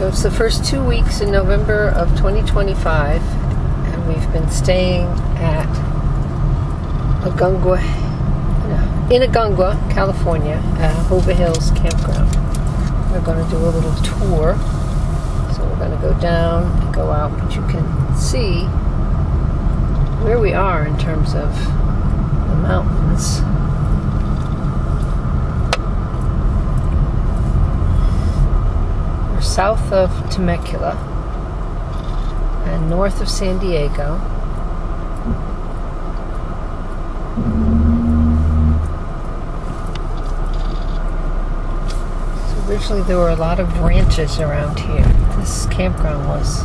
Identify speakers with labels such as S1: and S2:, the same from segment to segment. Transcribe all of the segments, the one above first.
S1: So it's the first 2 weeks in November of 2025, and we've been staying at Inagungwa, California, at Jojoba Hills Campground. We're going to do a little tour. So we're going to go down and go out, but you can see where we are in terms of the mountains. We're south of Temecula and north of San Diego. Originally, there were a lot of ranches around here. This campground was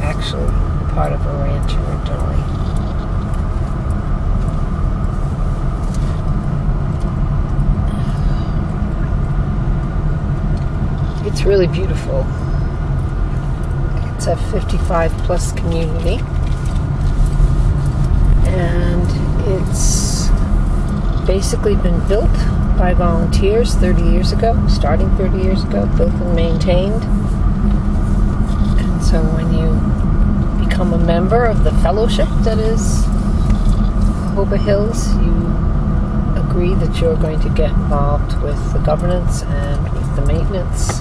S1: actually part of a ranch originally. It's really beautiful. It's a 55 plus community, and it's basically been built by volunteers 30 years ago, starting 30 years ago, built and maintained. And so when you become a member of the fellowship that is Jojoba Hills, you agree that you're going to get involved with the governance and with the maintenance,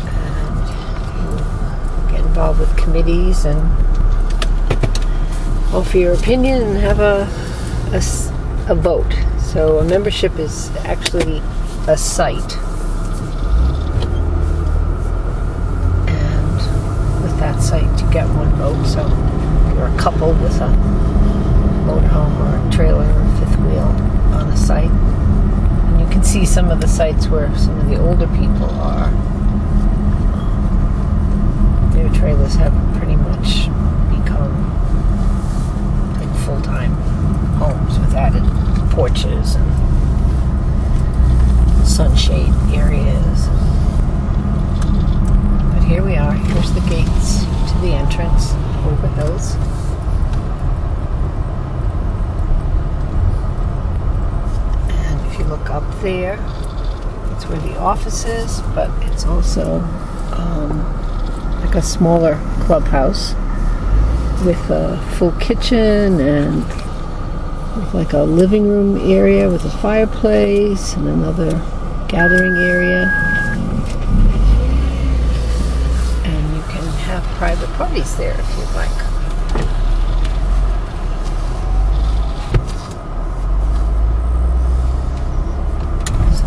S1: and you get involved with committees and offer your opinion and have a vote. So a membership is actually a site. And with that site, you get one vote. So if you're a couple with a motorhome or a trailer or a fifth wheel on a site, and you can see some of the sites where some of the older people are. Their trailers have pretty much become like full-time homes with added porches and sunshade areas. But here we are. Here's the gates to the entrance, Jojoba Hills. And if you look up there, it's where the office is, but it's also like a smaller clubhouse with a full kitchen and with like a living room area with a fireplace and another gathering area. And you can have private parties there if you'd like. So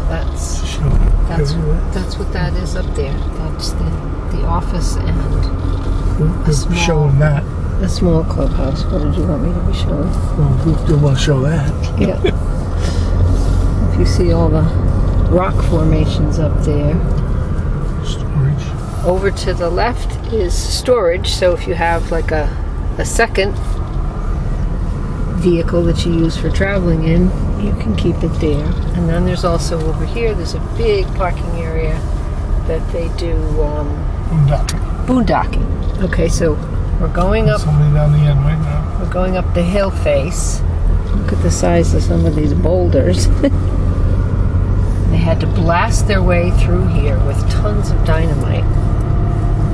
S1: that's what that is up there. That's the office and a small clubhouse. What did you want me to be showing?
S2: Well, we want to show that.
S1: Yeah. If you see all the rock formations up there.
S2: Storage.
S1: Over to the left is storage. So if you have like a second vehicle that you use for traveling in, you can keep it there. And then there's also over here, there's a big parking area that they do boondocking. Okay, so we're going up.
S2: Somebody down the end right now.
S1: We're going up the hill face. Look at the size of some of these boulders. They had to blast their way through here with tons of dynamite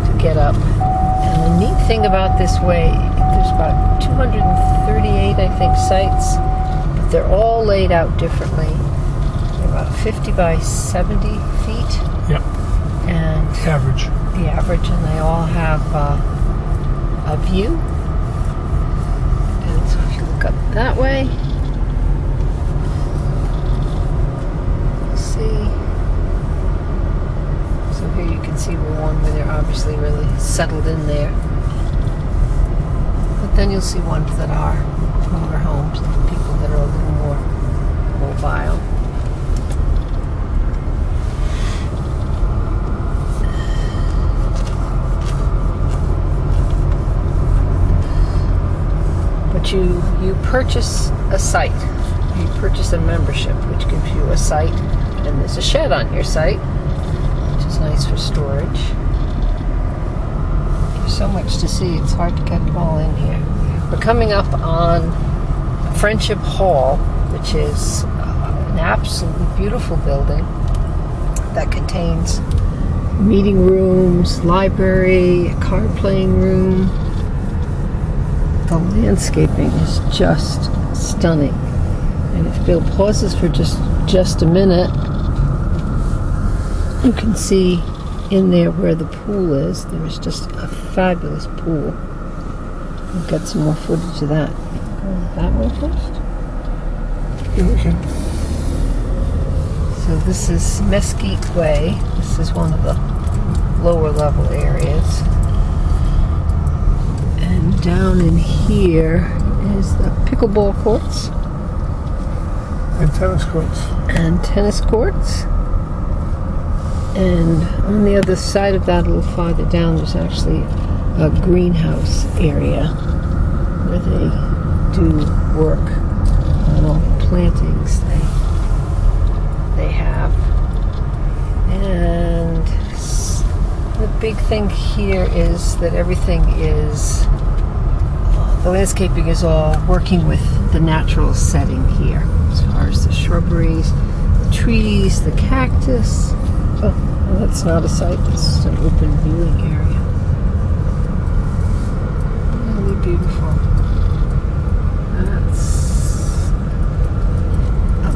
S1: to get up. And the neat thing about this way, there's about 238, I think, sites, but they're all laid out differently. They're about 50 by 70 feet.
S2: Yep.
S1: And
S2: average.
S1: The average, and they all have a view. And so if you look up that way, you'll see. So here you can see one where they're obviously really settled in there. But then you'll see ones that are motorhomes, people that are a little more mobile. You purchase a site, you purchase a membership, which gives you a site, and there's a shed on your site, which is nice for storage. There's so much to see, it's hard to get it all in here. We're coming up on Friendship Hall, which is an absolutely beautiful building that contains meeting rooms, library, a card playing room. The landscaping is just stunning. And if Bill pauses for just a minute, you can see in there where the pool is. There's just a fabulous pool. We've got some more footage of that. That way first.
S2: Yeah, we can.
S1: So this is Mesquite Way. This is one of the lower level areas. And down in here is the pickleball courts.
S2: And tennis courts.
S1: And tennis courts. And on the other side of that, a little farther down, there's actually a greenhouse area where they do work on all the plantings they have. And the big thing here is that everything is, the landscaping is all working with the natural setting here, as far as the shrubberies, the trees, the cactus. Oh, well, that's not a site, this is an open viewing area. Really beautiful.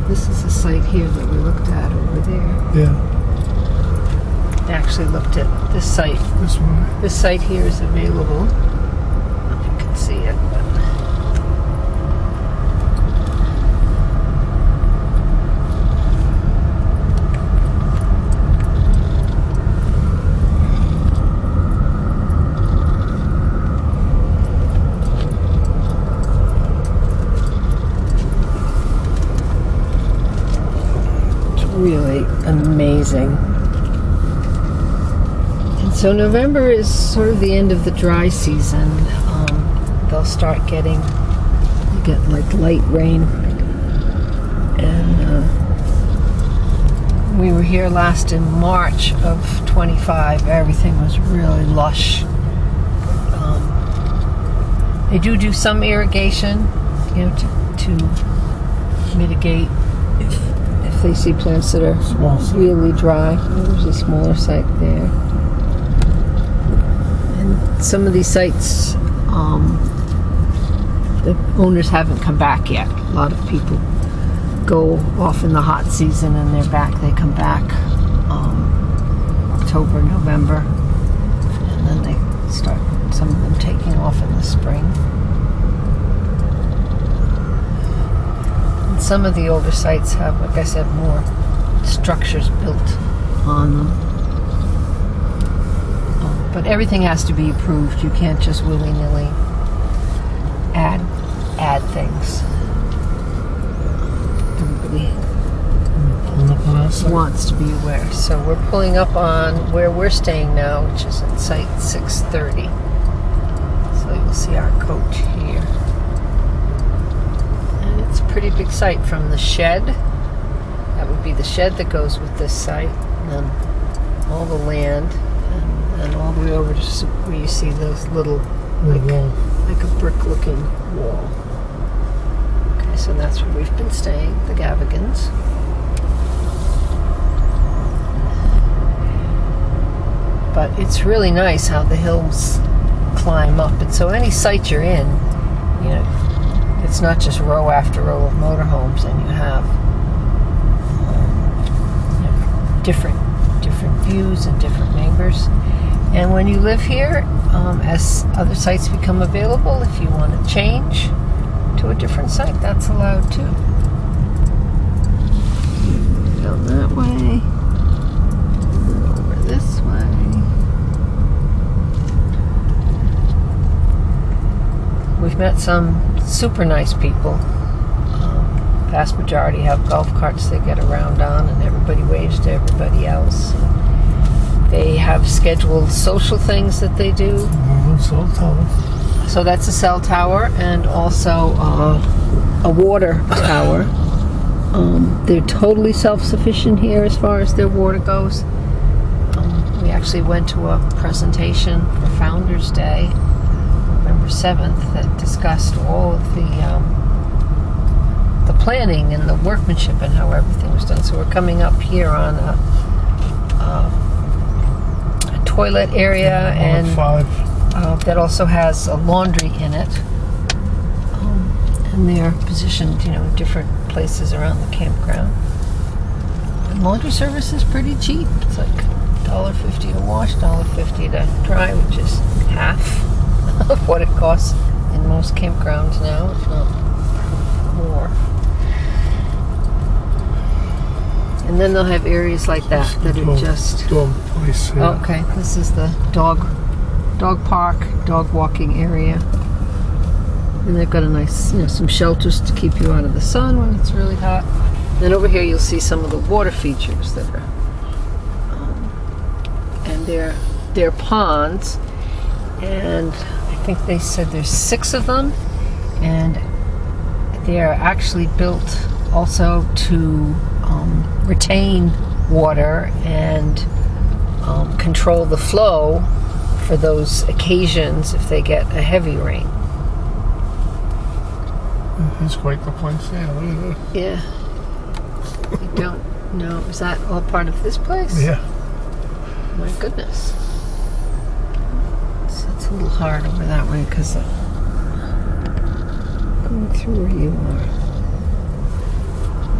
S1: This is a site here that we looked at over there.
S2: Yeah.
S1: I actually looked at this site.
S2: This one.
S1: This site here is available. I don't know if you can see it, but really amazing. And so November is sort of the end of the dry season. They'll start getting, you get like light rain. And we were here last in March of 25. Everything was really lush. They do some irrigation, you know, to mitigate if they see plants that are really dry. There's a smaller site there. And some of these sites, the owners haven't come back yet. A lot of people go off in the hot season and they're back. They come back October, November, and then they start, some of them taking off in the spring. Some of the older sites have, like I said, more structures built on them. But everything has to be approved. You can't just willy-nilly add things. Everybody wants to be aware. So we're pulling up on where we're staying now, which is at site 630. So you'll see our coach here. It's a pretty big site from the shed. That would be the shed that goes with this site. And then all the land. And then all the way over to where you see those little, like a brick looking wall. Okay, so that's where we've been staying, the Gavigans. But it's really nice how the hills climb up. And so any site you're in, you know, it's not just row after row of motorhomes, and you have different views and different neighbors. And when you live here, as other sites become available, if you want to change to a different site, that's allowed too. Down that way, over this way. We've met some super nice people. Vast majority have golf carts they get around on, and everybody waves to everybody else. They have scheduled social things that they do.
S2: Cell tower.
S1: So that's a cell tower, and also a water tower. They're totally self-sufficient here as far as their water goes. We actually went to a presentation for Founders Day, November 7th, that discussed all of the planning and the workmanship and how everything was done. So we're coming up here on toilet area, and
S2: 5.
S1: that also has a laundry in it. And they're positioned, in different places around the campground. And laundry service is pretty cheap. It's like $1.50 to wash, $1.50 to dry, which is half of what it costs in most campgrounds now, if not more. And then they'll have areas like that are just...
S2: Dog place, yeah.
S1: Oh, okay, this is the dog park, dog walking area. And they've got a nice, some shelters to keep you out of the sun when it's really hot. Then over here you'll see some of the water features that are, and they're ponds. And I think they said there's 6 of them, and they are actually built also to retain water and control the flow for those occasions if they get a heavy rain.
S2: It's quite the place, yeah. Look at that.
S1: Yeah. I don't know. Is that all part of this place?
S2: Yeah.
S1: My goodness. So it's a little hard over that way because going through where you are.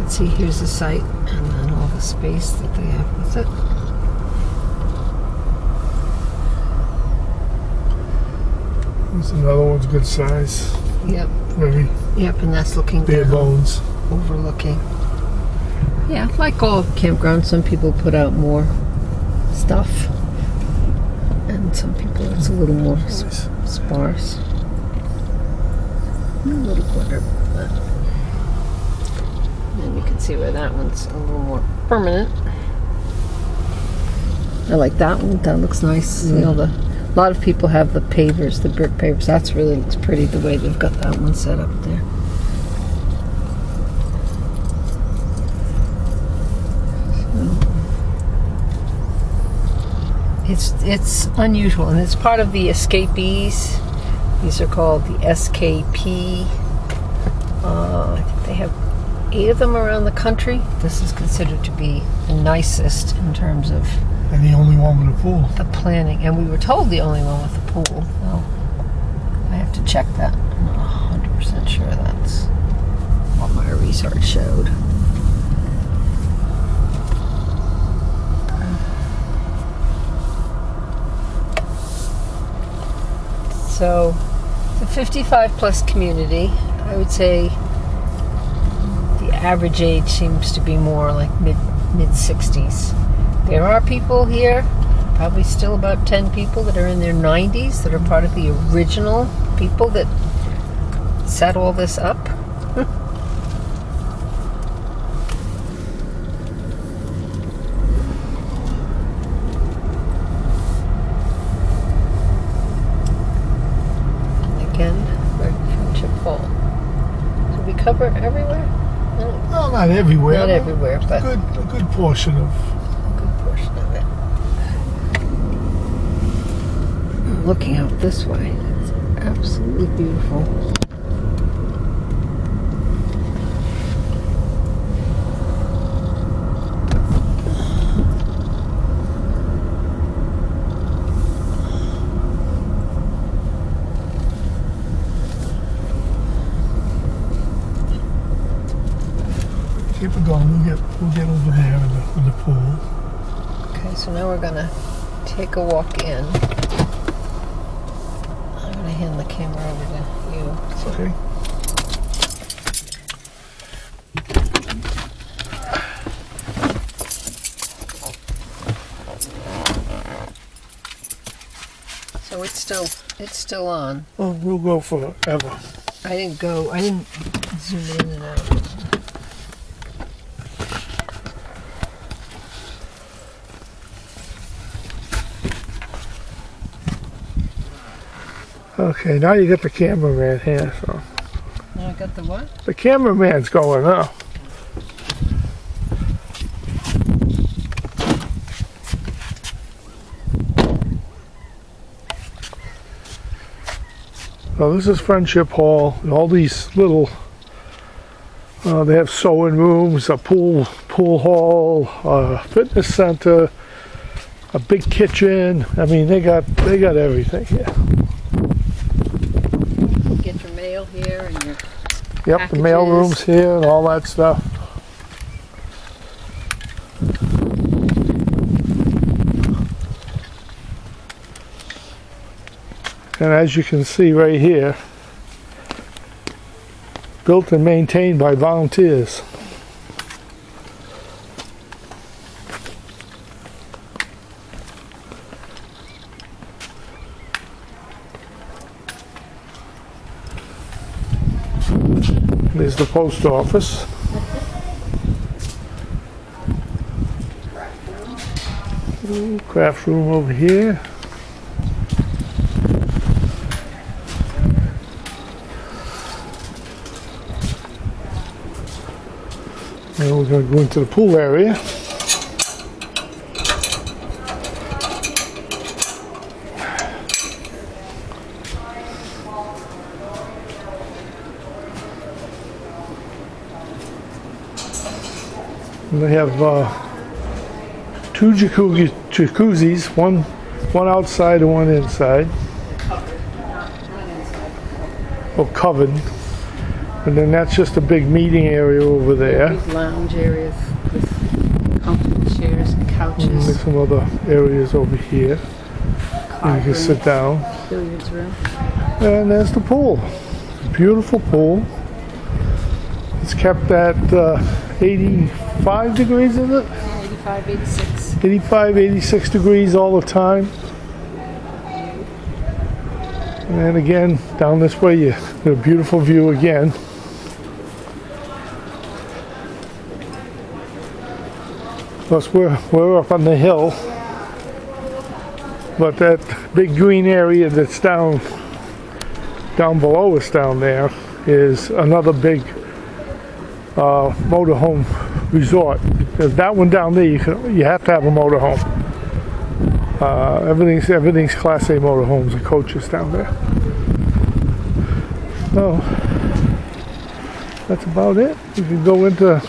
S1: Let's see, here's the site and then all the space that they have with it.
S2: There's another one's good size.
S1: Yep.
S2: Very
S1: Yep, and that's looking
S2: bare
S1: down,
S2: bones.
S1: overlooking. Yeah, like all campgrounds, some people put out more stuff, and some people it's a little more
S2: Nice.
S1: sparse. A little glitter, but then you can see where that one's a little more permanent. I like that one. That looks nice. A lot of people have the pavers, the brick pavers. That's really looks pretty the way they've got that one set up there. It's unusual, and it's part of the escapees. These are called the SKP. I think they have 8 of them around the country. This is considered to be the nicest in terms of
S2: And the only one with a pool.
S1: the planning. And we were told the only one with the pool. Well, I have to check that. I'm not 100% sure that's what my research showed. So, the 55 plus community, I would say the average age seems to be more like mid 60s. There are people here, probably still about 10 people that are in their 90s that are part of the original people that set all this up. Cover everywhere?
S2: No, not everywhere.
S1: Not everywhere, but
S2: a good portion of.
S1: A good portion of it. Looking out this way, it's absolutely beautiful.
S2: Keep it going. We'll get over there in the pool.
S1: Okay, so now we're gonna take a walk in. I'm gonna hand the camera over to you.
S2: Okay.
S1: So it's still on.
S2: Well, we'll go forever.
S1: I didn't zoom in and out.
S2: Okay, now you got the cameraman here, so.
S1: Now I got the what?
S2: The cameraman's going now. So this is Friendship Hall, and all these little, they have sewing rooms, a pool hall, fitness center, a big kitchen. I mean, they got everything here.
S1: Get your mail here and your
S2: Yep, the mail
S1: packages.
S2: room's here and all that stuff. And as you can see right here, built and maintained by volunteers. There's the post office. Ooh, craft room over here. Now we're going to go into the pool area. And they have two jacuzzis, one outside and one inside. Oh, covered. And then that's just a big meeting area over there.
S1: Big lounge areas with comfortable chairs and
S2: And
S1: couches.
S2: there's some other areas over here. And you can sit down.
S1: Billiards room.
S2: And there's the pool. Beautiful pool. It's kept at 85 degrees, is it?
S1: 85, 86.
S2: 85, 86 degrees all the time. And then again, down this way, you get a beautiful view again. Plus, we're up on the hill. But that big green area that's down below us down there is another big motorhome resort. There's that one down there, you have to have a motorhome. Everything's Class A motorhomes and coaches down there. So that's about it. You can go into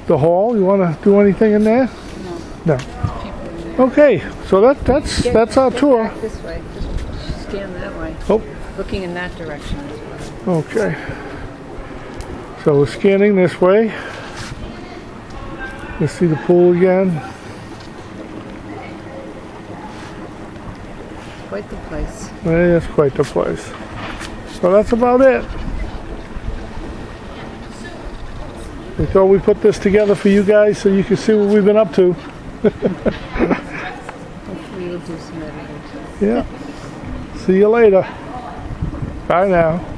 S2: the hall. You want to do anything in there?
S1: No.
S2: No. Okay, so that's our tour.
S1: Back this way. Just scan that way.
S2: Oh,
S1: Looking in that direction as well.
S2: okay. So we're scanning this way. Let's see the pool again.
S1: Quite the place.
S2: Yeah, that's quite the place. So that's about it. We thought we'd put this together for you guys so you can see what we've been up to.
S1: Hopefully you'll do some editing too.
S2: Yeah. See you later. Bye now.